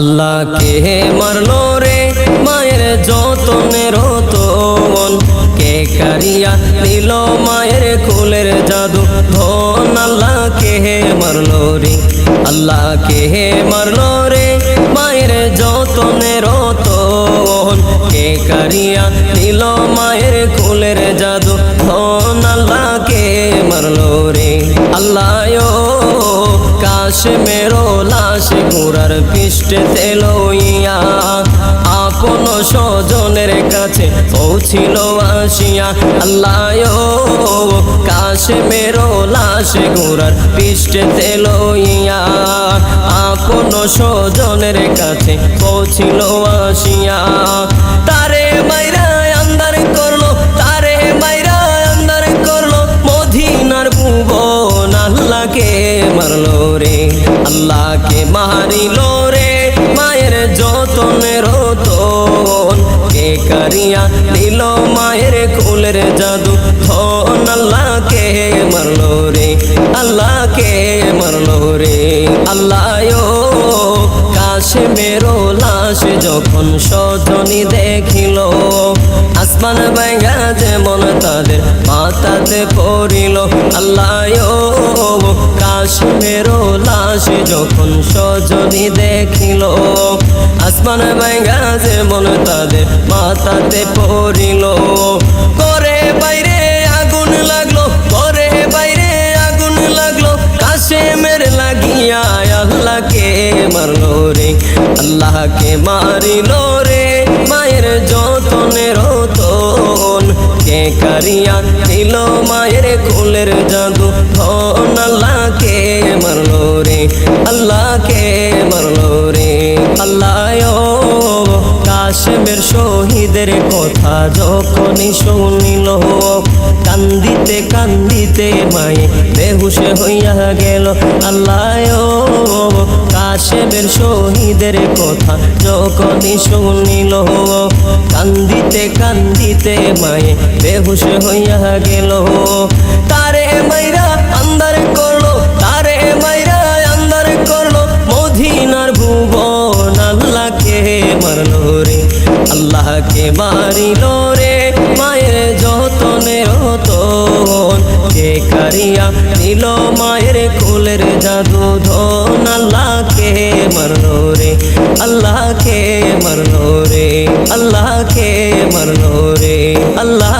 আল্লাহকে মারলো রে মায়ের যতনের রতন, কে কারিয়া নিল মায়ের কোলের জাদু ধন। আল্লাহকে মারলো রে, আল্লাহকে মারলো রে মায়ের যতনের রতন, কে কারিয়া নিল মায়ের কোলের জাদু ধন। আল্লাহকে মারলো রে। আল্লাহ কাশেমেরো লাশ ঘোড়ার পৃষ্ঠে লইয়া আপন স্বজনের কাছে পৌঁছিল আসিয়া। আল্লাহ কাশেমেরো লাশ ঘোড়ার পৃষ্ঠে লইয়া আপন স্বজনের কাছে পৌঁছিল আসিয়া। তারে মাইরা আন্দার করলো, তারে মাইরা আন্দার করলো মদিনার ভুবন। আল্লাহকে মারলো রে, আল্লাহকে মারিলো রে মায়ের যতনের রতন, কে কারিয়া নিল মায়ের কোলের জাদু ধন। আল্লাহকে মারলো রে, আল্লাহকে মারলো রে। আল্লাহ কাশেমেরো লাশ যখন স্বজনি দেখিল, আসমান ভাঙা যেমন তাদের মাথাতে পড়িল। আল্লাহ কাশেমেরো লাশ যখন স্বজনি দেখিল, আসমান ভাঙা যেমন তাদের মাথাতে পড়িল। করে বাইরে আগুন লাগলো, করে বাইরে আগুন লাগলো কাশেমের লাগিয়া। আল্লাহকে মারলো রে, আল্লাহকে মারিলো রে মায়ের যতনের রতন, কে কারিয়া নিল মায়ের কোলের জাদু ধন। আল্লাহকে মারলো রে, আল্লাহকে মারলো রে। আল্লাহ কাশেমের শহীদের কথা যখনই শুনিল, কান্দিতে কান্দিতে মায়ে বেহুশ হইয়া গেল। আল্লাহ কাশেমের শহীদের কথা যখনই শুনিল, কান্দিতে কান্দিতে মায়ে বেহুশ হইয়া গেল। তারে মাইরা আন্দার করলো, তারে মাইরা আন্দার করলো মদিনার ভুবন। আল্লাহকে মারলো রে, আল্লাহকে মারিলো রে মায়ের যতনের রতন, কে কারিয়া নিল মায়ের কোলের জাদু ধন। আল্লাহকে মারলো রে, আল্লাহকে মারলো রে, আল্লাহকে মারলো রে। আল্লাহ